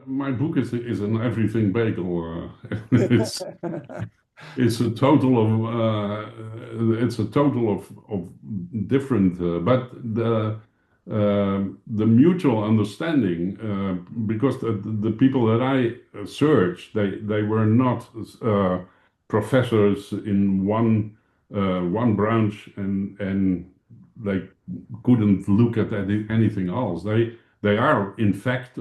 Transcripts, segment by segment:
my book is an everything bagel. It's it's a total of different, but the mutual understanding, because the people that I searched, they were not professors in one branch, and they couldn't look at anything else. They are in fact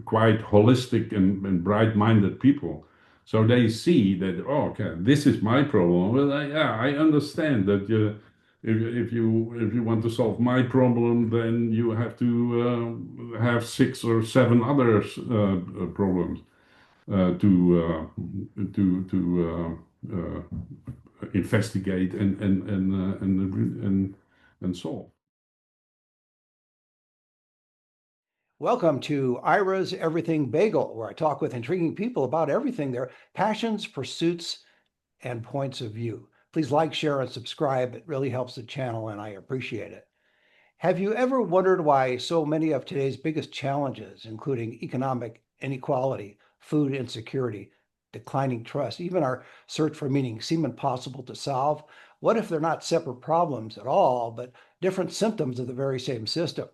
quite holistic and bright-minded people. So they see that, oh, okay, this is my problem. Well, yeah, I understand that if you want to solve my problem, then you have to have six or seven other problems to investigate and solve. Welcome to Ira's Everything Bagel, where I talk with intriguing people about everything, their passions, pursuits, and points of view. Please like, share, and subscribe. It really helps the channel, and I appreciate it. Have you ever wondered why so many of today's biggest challenges, including economic inequality, food insecurity, declining trust, even our search for meaning, seem impossible to solve? What if they're not separate problems at all, but different symptoms of the very same system?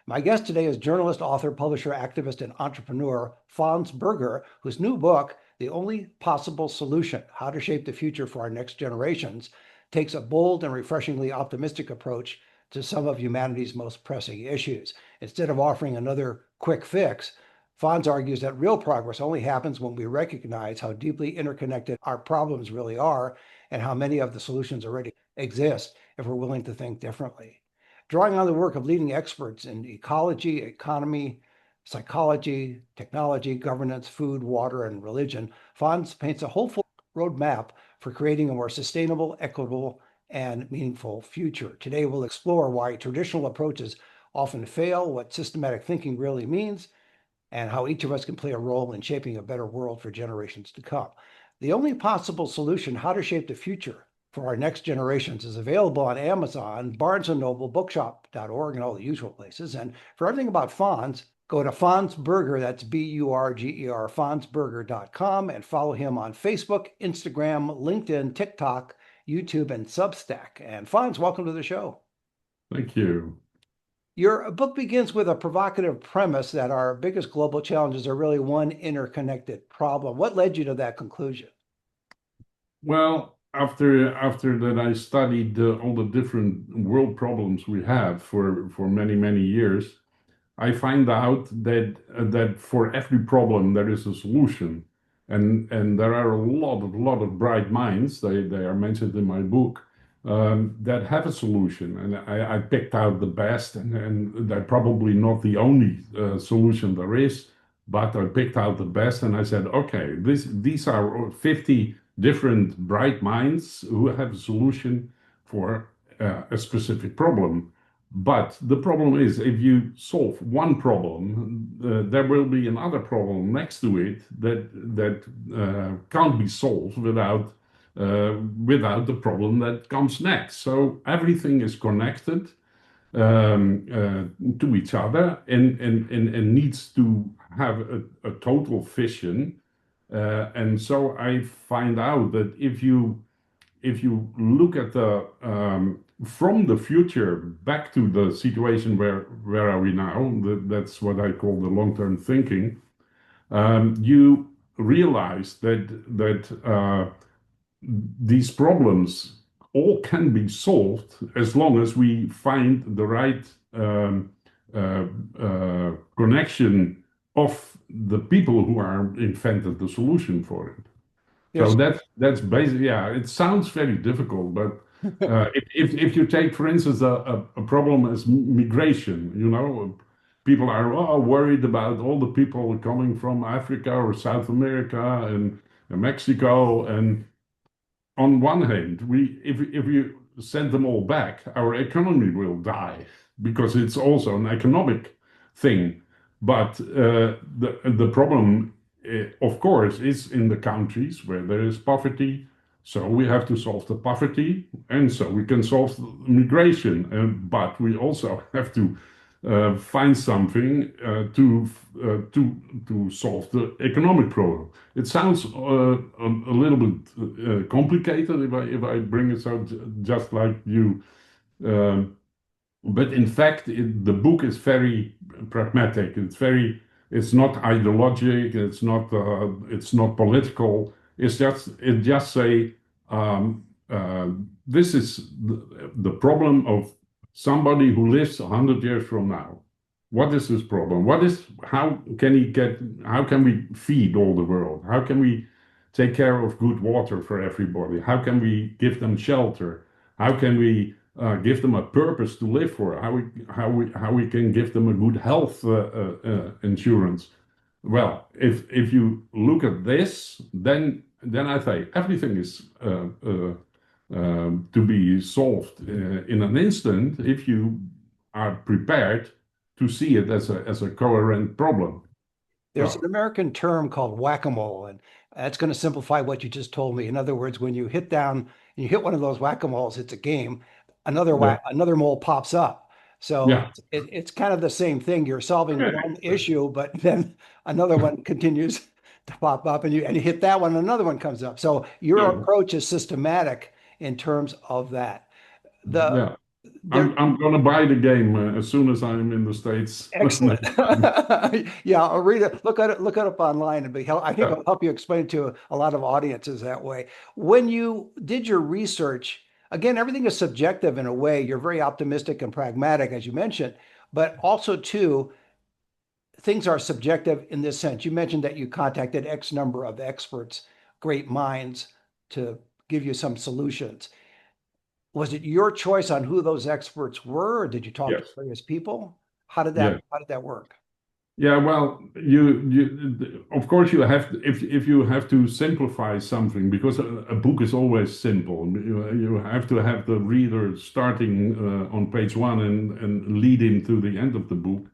My guest today is journalist, author, publisher, activist, and entrepreneur Fons Burger, whose new book, The Only Possible Solution: How to Shape the Future for Our Next Generations, takes a bold and refreshingly optimistic approach to some of humanity's most pressing issues. Instead of offering another quick fix, Fons argues that real progress only happens when we recognize how deeply interconnected our problems really are and how many of the solutions already exist if we're willing to think differently. Drawing on the work of leading experts in ecology, economy, psychology, technology, governance, food, water, and religion, Fons paints a hopeful roadmap for creating a more sustainable, equitable, and meaningful future. Today, we'll explore why traditional approaches often fail, what systematic thinking really means, and how each of us can play a role in shaping a better world for generations to come. The Only Possible Solution: How to Shape the Future for Our Next Generations is available on Amazon, Barnes & Noble, bookshop.org, and all the usual places. And for everything about Fons, go to Fons Burger, that's Burger, fonsburger.com, and follow him on Facebook, Instagram, LinkedIn, TikTok, YouTube, and Substack. And Fons, welcome to the show. Thank you. Your book begins with a provocative premise that our biggest global challenges are really one interconnected problem. What led you to that conclusion? Well, after that, I studied all the different world problems we have for many years. I find out that for every problem there is a solution, and there are a lot of bright minds. They are mentioned in my book, that have a solution, and I picked out the best, and they're probably not the only solution there is, but I picked out the best, and I said, okay, these are 50 different bright minds who have a solution for a specific problem. But the problem is, if you solve one problem, there will be another problem next to it that can't be solved without the problem that comes next. So everything is connected to each other and needs to have a total vision. And so I find out that if you look at the from the future back to the situation where are we now, that's what I call the long-term thinking. You realize that these problems all can be solved as long as we find the right connection of the people who are invented the solution for it. So Yes. that's basically, yeah, it sounds very difficult, but if you take, for instance, a problem as migration, people are worried about all the people coming from Africa or South America and Mexico. And on one hand, if you send them all back, our economy will die because it's also an economic thing. But the problem, of course, is in the countries where there is poverty. So we have to solve the poverty, and so we can solve migration. But we also have to find something to solve the economic problem. It sounds a little bit complicated if I bring it out just like you. Um, but in fact, the book is very pragmatic. It's not ideologic. It's not political. It just say, um, this is the problem of somebody who lives 100 years from now. What is this problem? How can we feed all the world? How can we take care of good water for everybody? How can we give them shelter? How can we give them a purpose to live for? How we can give them a good health insurance? Well, if you look at this, then I say everything is to be solved in an instant if you are prepared to see it as a coherent problem. There's an So, American term called whack-a-mole, and that's going to simplify what you just told me. In other words, when you hit down, you hit one of those whack-a-moles, it's a game. yeah, Another mole pops up. So yeah, it's kind of the same thing. You're solving yeah, one issue, but then another one continues to pop up, and you hit that one, another one comes up. So your no, approach is systematic in terms of that. The yeah. there I'm gonna buy the game as soon as I'm in the States Excellent. next time. Yeah, I'll read it. Look it up online and I think Yeah. it'll help you explain it to a lot of audiences that way. When you did your research, again, everything is subjective in a way. You're very optimistic and pragmatic, as you mentioned, but also too, things are subjective in this sense. You mentioned that you contacted X number of experts, great minds, to give you some solutions. Was it your choice on who those experts were, or did you talk to Yes. various people? Yes. How did that work? Yeah, well, of course you have if you have to simplify something because a book is always simple. You have to have the reader starting on page one and lead him to the end of the book.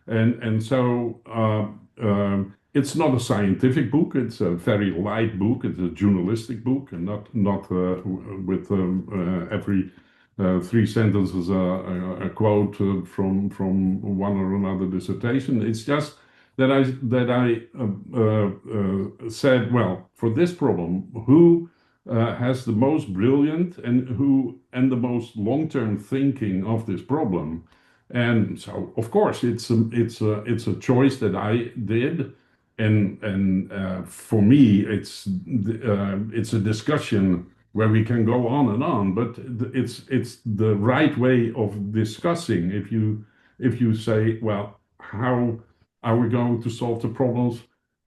And so it's not a scientific book. It's a very light book. It's a journalistic book, and not with every three sentences a quote from one or another dissertation. It's just that I said, well, for this problem, who has the most brilliant and the most long-term thinking of this problem? And so, of course, it's a choice that I did, and for me, it's a discussion where we can go on and on. But it's the right way of discussing. If you say, well, how are we going to solve the problems?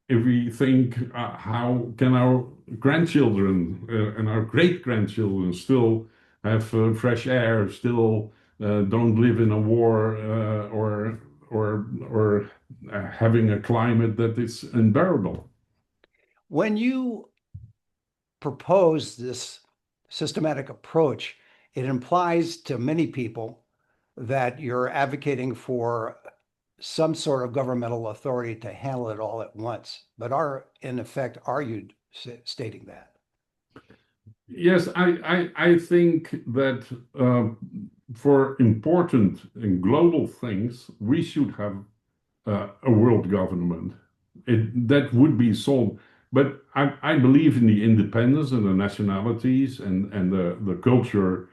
If we think, how can our grandchildren and our great grandchildren still have fresh air, still don't live in a war or having a climate that is unbearable. When you propose this systematic approach, it implies to many people that you're advocating for some sort of governmental authority to handle it all at once. But in effect, are you stating that? Yes, I think that for important and global things, we should have a world government. That would be solved. But I believe in the independence and the nationalities and the culture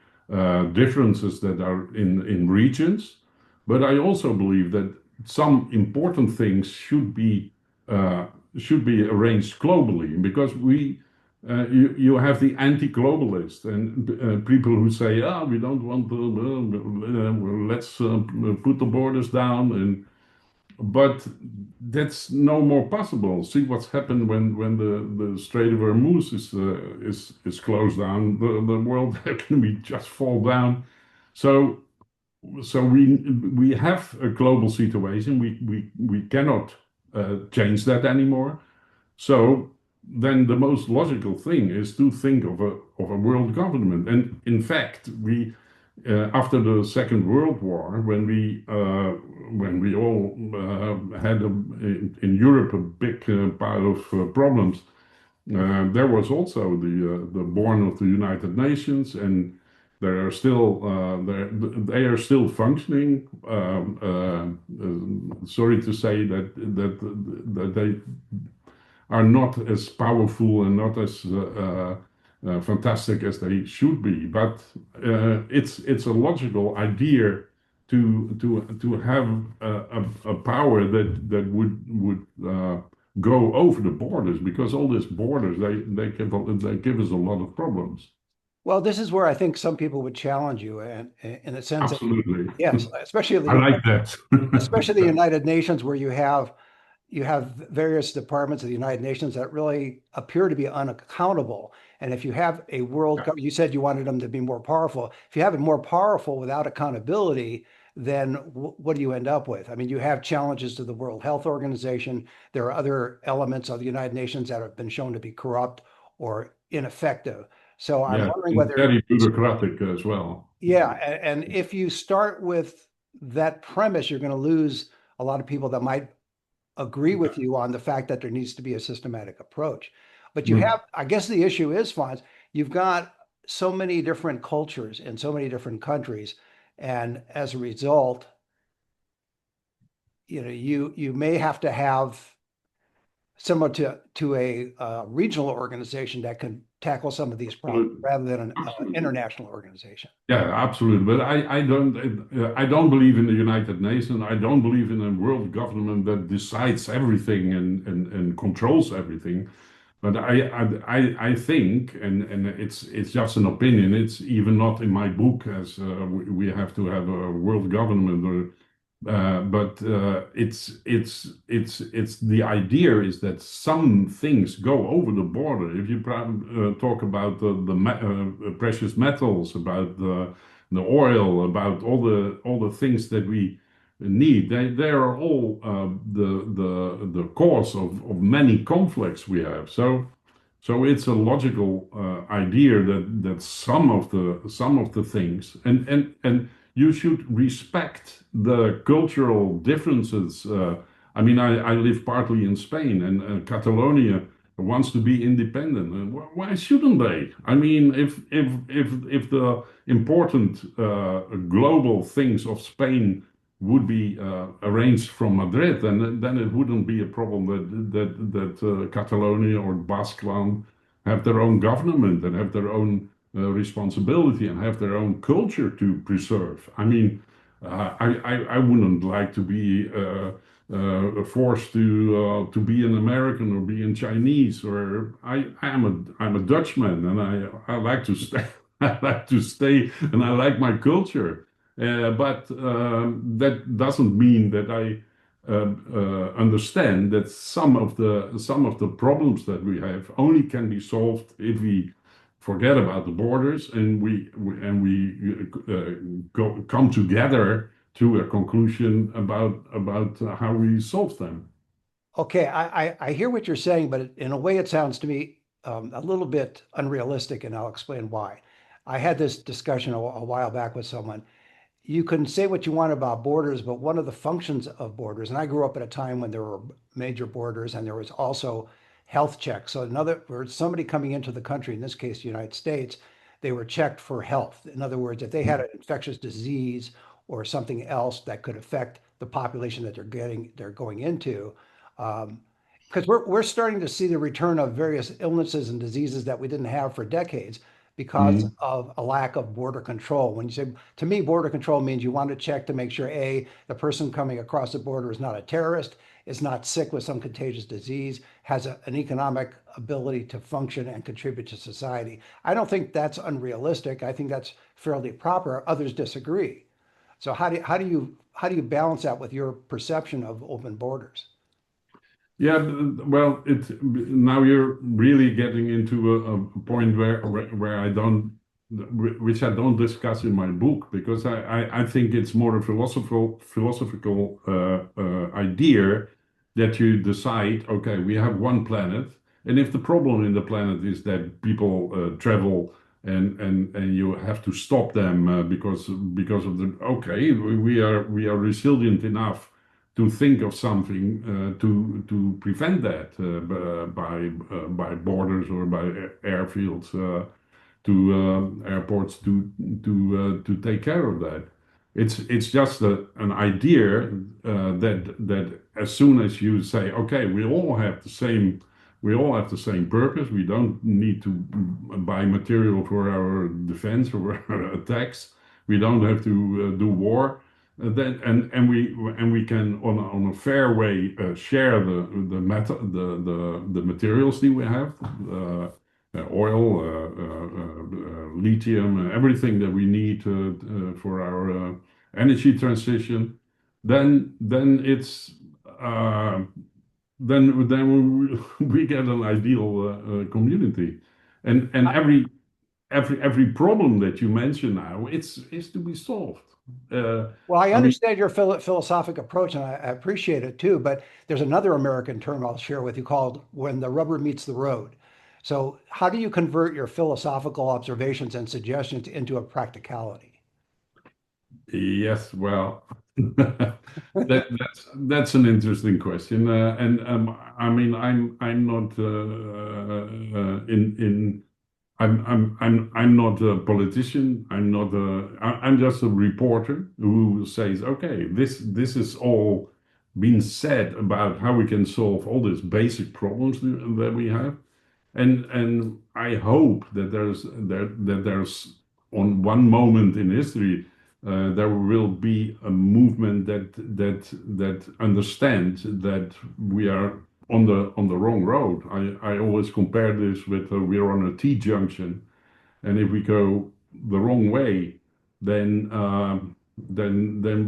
differences that are in regions. But I also believe that some important things uh, should be arranged globally because you have the anti-globalist and people who say, ah, we don't want to, let's put the borders down and but that's no more possible. See what's happened when the Strait of Hormuz is closed down. The world can we just fall down. So we have a global situation. We cannot change that anymore. So then the most logical thing is to think of a world government. And in fact, we after the Second World War, when we all had in Europe a big pile of problems, there was also the born of the United Nations, they are still functioning. Sorry to say that they are not as powerful and not as fantastic as they should be. But it's a logical idea to have a power that would go over the borders, because all these borders they give us a lot of problems. Well, this is where I think some people would challenge you, and in the sense that, Absolutely, yes, I like that. especially the United Nations, where you have various departments of the United Nations that really appear to be unaccountable. And if you have a you said you wanted them to be more powerful. If you have it more powerful without accountability, then what do you end up with? I mean, you have challenges to the World Health Organization. There are other elements of the United Nations that have been shown to be corrupt or ineffective. So I'm Yeah, wondering and whether, very bureaucratic as well. yeah, and if you start with that premise, you're going to lose a lot of people that might agree with you on the fact that there needs to be a systematic approach. But you Mm. have, I guess the issue is, Fons, you've got so many different cultures in so many different countries. And as a result, you may have to have similar to a regional organization that can tackle some of these problems Absolutely. rather than an Absolutely. international organization. Yeah, absolutely. But I don't believe in the United Nations. I don't believe in a world government that decides everything and controls everything. But I think, and it's just an opinion. It's even not in my book, as we have to have a world government, or but it's the idea is that some things go over the border. If you talk about the precious metals, about the oil, about all the things that we need, they are all the cause of many conflicts we have. So it's a logical idea that some of the things, and you should respect the cultural differences. I mean, I live partly in Spain, and Catalonia wants to be independent. And why shouldn't they? I mean, if the important global things of Spain would be arranged from Madrid, then it wouldn't be a problem that Catalonia or Basqueland have their own government and have their own responsibility and have their own culture to preserve. I mean, I wouldn't like to be forced to be an American or be a Chinese, or I'm a Dutchman, and I like to stay. I like to stay, and I like my culture. But that doesn't mean that I understand that some of the problems that we have only can be solved if we forget about the borders and we come together to a conclusion about how we solve them. Okay, I hear what you're saying, but in a way, it sounds to me a little bit unrealistic, and I'll explain why. I had this discussion a while back with someone. You can say what you want about borders, but one of the functions of borders, and I grew up at a time when there were major borders and there was also health checks. So in other words, somebody coming into the country, in this case, the United States, they were checked for health. In other words, if they had an infectious disease or something else that could affect the population that they're going into, because we're starting to see the return of various illnesses and diseases that we didn't have for decades because Mhm. of a lack of border control. When you say, to me, border control means you want to check to make sure, A, the person coming across the border is not a terrorist, is not sick with some contagious disease, has an economic ability to function and contribute to society. I don't think that's unrealistic. I think that's fairly proper. Others disagree. So how do you balance that with your perception of open borders? Yeah, well, now you're really getting into a point where I don't, which I don't discuss in my book, because I think it's more a philosophical idea that you decide, okay, we have one planet, and if the problem in the planet is that people travel and you have to stop them because of the, okay, we are resilient enough to think of something to prevent that by borders or by airfields. airports to take care of that. It's just an idea that as soon as you say, okay, we all have the same purpose. We don't need to buy material for our defense or our attacks. We don't have to do war. Then and we can on a fair way share the materials that we have. Oil, lithium, everything that we need for our energy transition, then it's then we get an ideal community, and every problem that you mention now, it's is to be solved. Well, I I mean, understand your philosophic approach, and I appreciate it too. But there's another American term I'll share with you called "when the rubber meets the road." So, how do you convert your philosophical observations and suggestions into a practicality? yes, well, that's an interesting question, and I mean, I'm not in I'm not a politician. I'm just a reporter who says, okay, this is all been said about how we can solve all these basic problems that we have. And I hope that there's on one moment in history there will be a movement that understands that we are on the wrong road. I always compare this with we're on a T junction, and if we go the wrong way, then then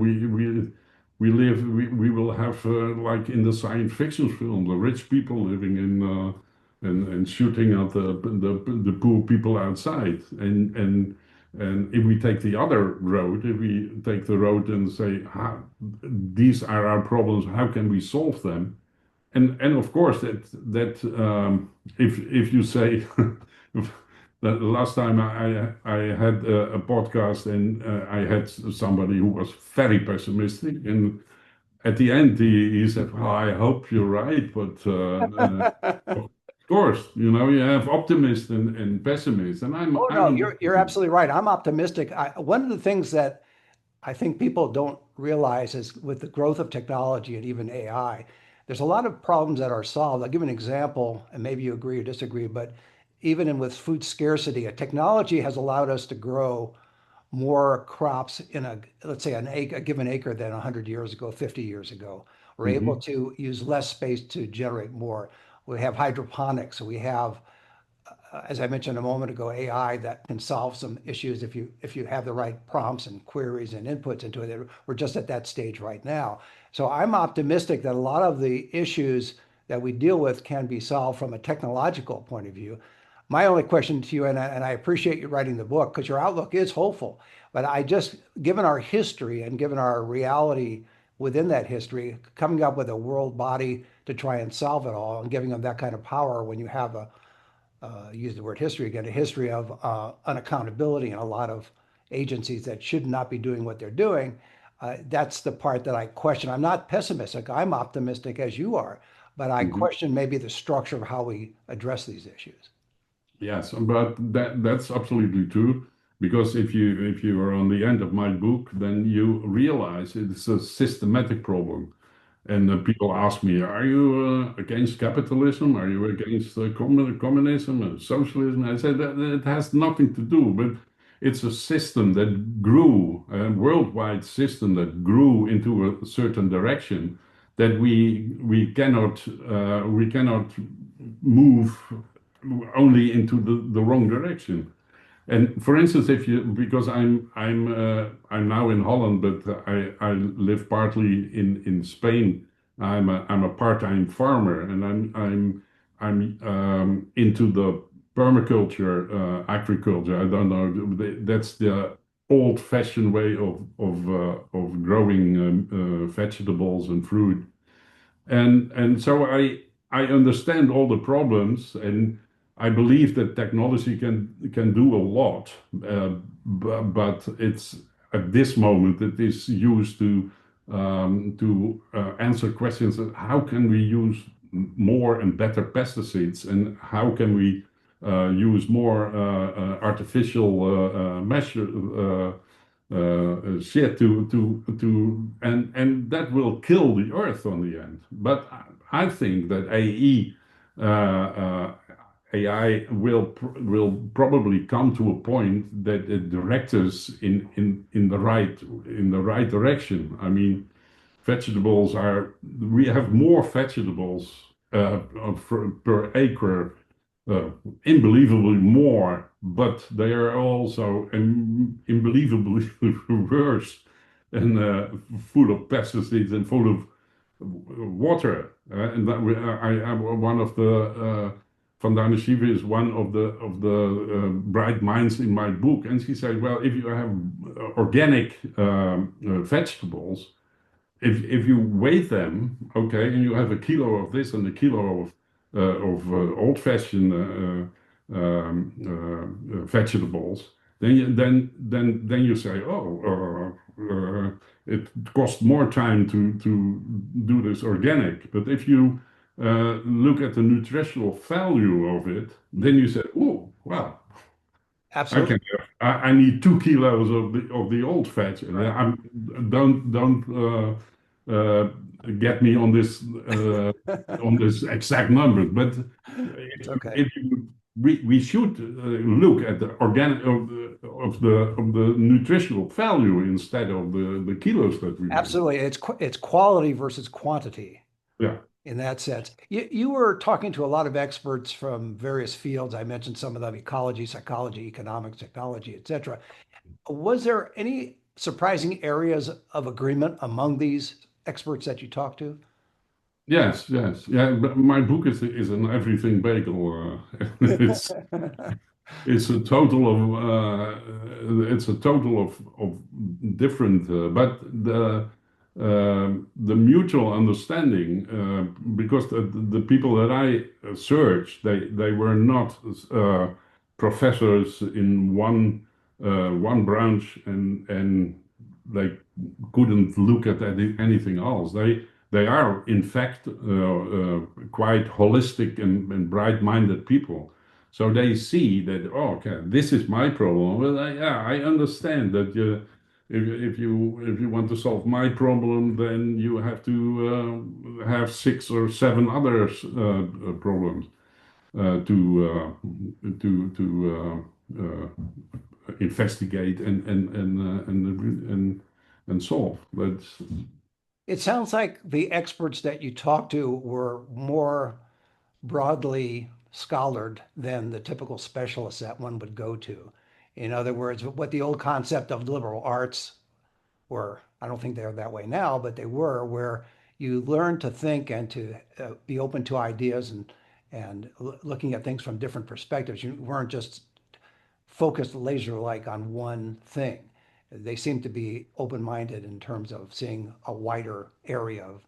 we will have like in the science fiction film, the rich people living in and shooting at the poor people outside. And if we take the other road, if we take the road and say, these are our problems, how can we solve them? And of course that if you say the last time I had a podcast and I had somebody who was very pessimistic, and at the end he said, well, I hope you're right, but of course, you know, you have optimists and pessimists, and Oh I'm no, an you're optimist. absolutely right. I'm optimistic. One of the things that I think people don't realize is with the growth of technology and even AI, there's a lot of problems that are solved. I'll give an example, and maybe you agree or disagree, but even in with food scarcity, a technology has allowed us to grow more crops in a, let's say, a given acre than 100 years ago, 50 years ago. We're able Mhm, to use less space to generate more. We have hydroponics. We have as I mentioned a moment ago, AI that can solve some issues if you have the right prompts and queries and inputs into it. We're just at that stage right now. So I'm optimistic that a lot of the issues that we deal with can be solved from a technological point of view. My only question to you, and I appreciate you writing the book because your outlook is hopeful, but I just, given our history and given our reality within that history, coming up with a world body to try and solve it all and giving them that kind of power when you have a use the word history again, a history of unaccountability and a lot of agencies that should not be doing what they're doing. That's the part that I question. I'm not pessimistic. I'm optimistic as you are, but I mhm. question maybe the structure of how we address these issues. Yes, but that's absolutely true. Because if you are on the end of my book, then you realize it's a systematic problem. And people ask me, are you against capitalism? Are you against communism and socialism? I said that it has nothing to do, but it's a system that grew, a worldwide system that grew into a certain direction that we cannot move only into the wrong direction. And for instance, if you because I'm now in Holland, but I live partly in Spain. I'm a part-time farmer, and I'm into the permaculture agriculture. I don't know. That's the old-fashioned way of growing vegetables and fruit. And so I understand all the problems, and I believe that technology can do a lot, but it's at this moment it is used to answer questions of how can we use more and better pesticides, and how can we use more artificial measure shit and that will kill the earth on the end. But I think that AI will probably come to a point that it directs us in the right direction. I mean, vegetables are we have more vegetables per acre, uh, unbelievably more, but they are also unbelievably worse and full of pesticides and full of water. And that I one of the Vandana Shiva is one of the bright minds in my book, and she said, "Well, if you have organic vegetables, if you weigh them, okay, and you have a kilo of this and a kilo of old-fashioned vegetables, then you say, oh, it costs more time to do this organic. But if you look at the nutritional value of it, then you say, oh, wow, I Absolutely. can I need 2 kilos of the old veg. And Right. don't get me on this exact number. But It's okay. we should look at the organic of the nutritional value instead of the kilos that we make. Absolutely. It's quality versus quantity Yeah. in that sense. You were talking to a lot of experts from various fields. I mentioned some of them: ecology, psychology, economics, technology, etc. Was there any surprising areas of agreement among these experts that you talked to? Yes, yes, yeah. But my book is an everything bagel. It's It's a total of different, but the mutual understanding, because the people that I searched, they were not professors in one branch, and they couldn't look at anything else. They are in fact quite holistic and bright-minded people. So they see that, oh, okay, this is my problem. Well, yeah, I understand that if you want to solve my problem, then you have to have 6 or 7 other problems to investigate and solve. But It sounds like the experts that you talked to were more broadly scholared than the typical specialists that one would go to. In other words, what the old concept of liberal arts were, I don't think they're that way now, but they were, where you learn to think and to be open to ideas and looking at things from different perspectives. You weren't just focused laser-like on one thing. They seem to be open-minded in terms of seeing a wider area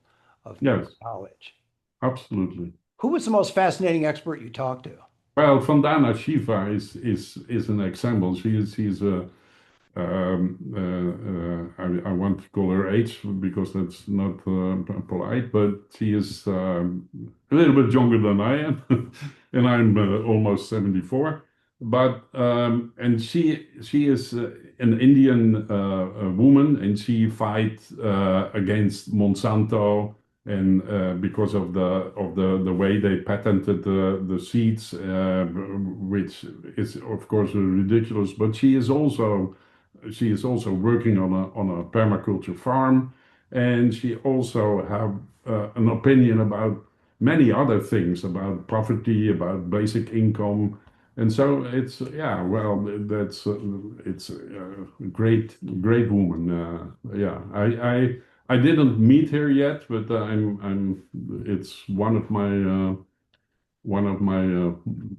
of yes, knowledge. absolutely. Who was the most fascinating expert you talked to? Well, Vandana Shiva is an example. She's a I want to call her age because that's not polite, but she is a little bit younger than I am, and I'm almost 74. But and she is an Indian woman, and she fights against Monsanto, and because of the way they patented the seeds, which is of course ridiculous. But she is also working on a permaculture farm, and she also have an opinion about many other things about poverty, about basic income, and so it's yeah, well, that's it's a great woman. Yeah, I didn't meet her yet, but I'm it's one of my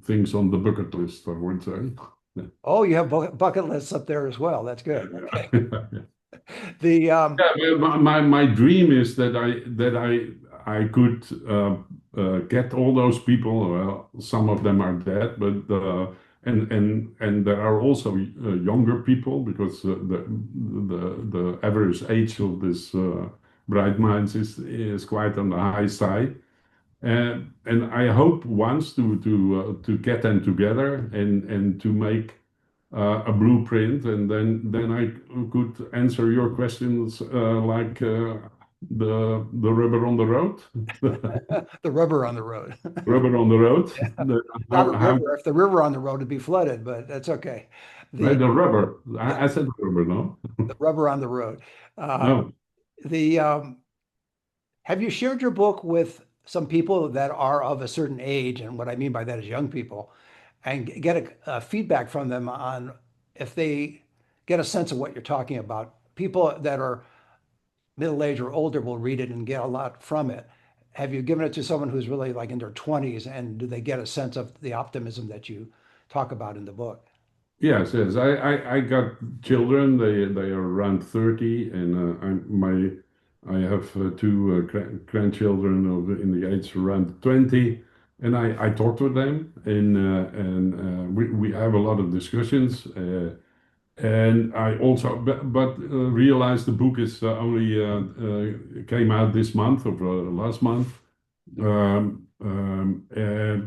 things on the bucket list, I would say. Oh, you have bucket lists up there as well. That's good. Okay. Yeah. The Yeah, well, my dream is that I could get all those people. Well, some of them are dead, but and there are also younger people because the average age of this bright minds is quite on the high side. And I hope once to get them together and to make a blueprint, and then I could answer your questions like the rubber on the road, The rubber on the road. rubber on the road. Not a How river. If the river on the road would be flooded, but that's okay. The the rubber? Yeah, I said rubber, no, the rubber on the road. Uh, no. the Have you shared your book with some people that are of a certain age? And what I mean by that is young people, and get a feedback from them on if they get a sense of what you're talking about. People that are middle age or older will read it and get a lot from it. Have you given it to someone who's really like in their 20s, and do they get a sense of the optimism that you talk about in the book? Yes, yes. I got children. They are around 30, and I have two grandchildren in the age around 20, and I talk to them, and we have a lot of discussions. And I also but realized the book is only came out this month or last month.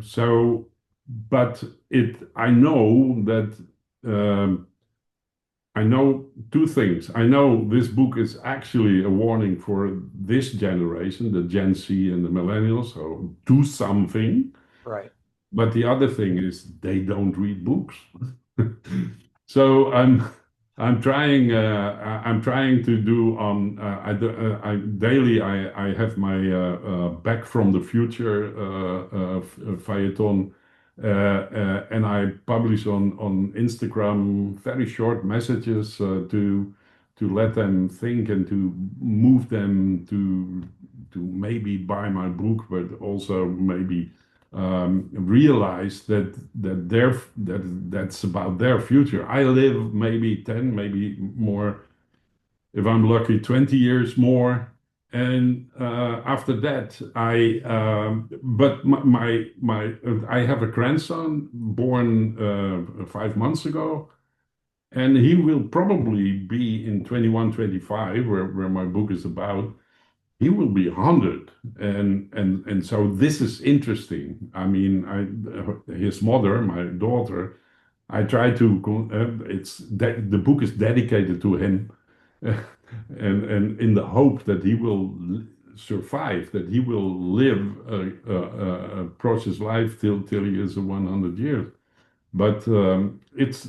So, but I know that. I know two things. I know this book is actually a warning for this generation, the Gen Z and the millennials, so do something. Right. But the other thing is they don't read books. So I'm trying to do I daily I have my Back from the Future feuilleton, and I publish on Instagram very short messages to let them think and to move them to maybe buy my book, but also maybe realize that's about their future. I live maybe 10, maybe more, if I'm lucky, 20 years more. And after that, but I have a grandson born 5 months ago, and he will probably be in 21, 25, where my book is about. He will be 100, and so this is interesting. I mean, his mother, my daughter, I try to it's that the book is dedicated to him, and in the hope that he will survive, that he will live a precious life till he is 100 years. But it's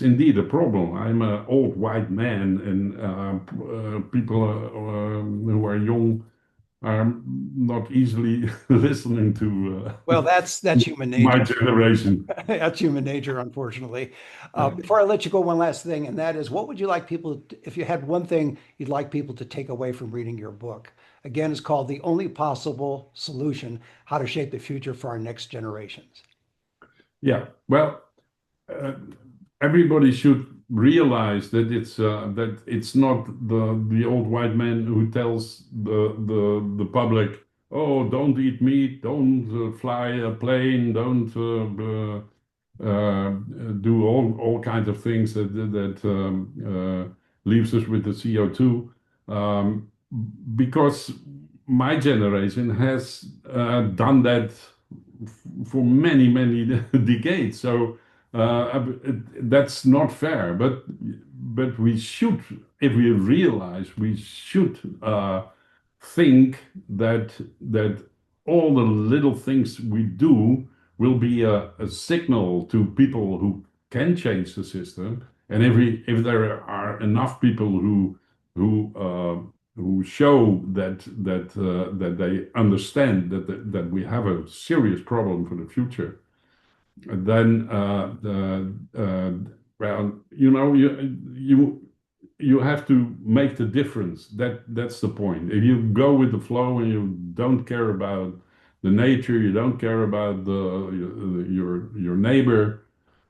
indeed a problem. I'm an old white man, and people who are young are not easily listening to Well, that's human my nature. generation. That's human nature, unfortunately. Yeah. Before I let you go, one last thing, and that is, what would you like people, if you had one thing you'd like people to take away from reading your book? Again, it's called The Only Possible Solution: How to Shape the Future for Our Next Generations. Yeah. Well, uh, everybody should realize that it's not the old white man who tells the public, oh, don't eat meat, don't fly a plane, don't do all kinds of things that leaves us with the CO2. Um, because my generation has done that for many decades. So that's not fair. But we should, if we realize, we should think that all the little things we do will be a signal to people who can change the system. And if there are enough people who show that they understand that we have a serious problem for the future, then well, you have to make the difference. That's the point. If you go with the flow and you don't care about the nature, you don't care about your neighbor,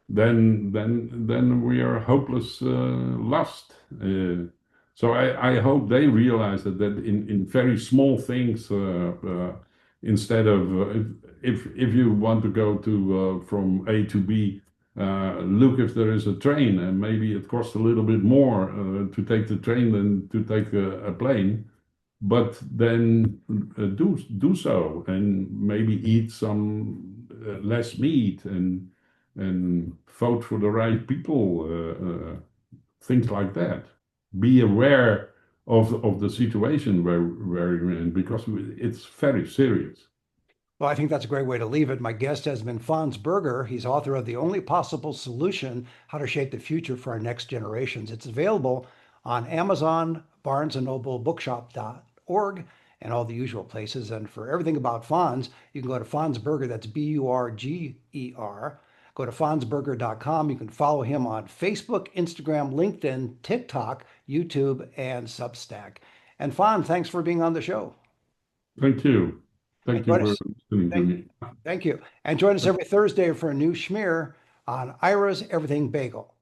then we are hopeless lost. So I hope they realize that in very small things, instead of if you want to go to from A to B, look if there is a train, and maybe it costs a little bit more to take the train than to take a plane. but then do so and maybe eat some less meat and vote for the right people, things like that. Be aware of the situation where you're in because it's very serious. Well, I think that's a great way to leave it. My guest has been Fons Burger. He's author of The Only Possible Solution: How to Shape the Future for Our Next Generations. It's available on Amazon, Barnes& and Noble, bookshop.org, and all the usual places. And for everything about Fons, you can go to Fons Burger, that's Burger. Go to fonsburger.com. You can follow him on Facebook, Instagram, LinkedIn, TikTok, YouTube, and Substack. And Fon, thanks for being on the show. Thank you. And Thank you join for us. listening to Thank, me. thank you. And join us every Thursday for a new schmear on Ira's Everything Bagel.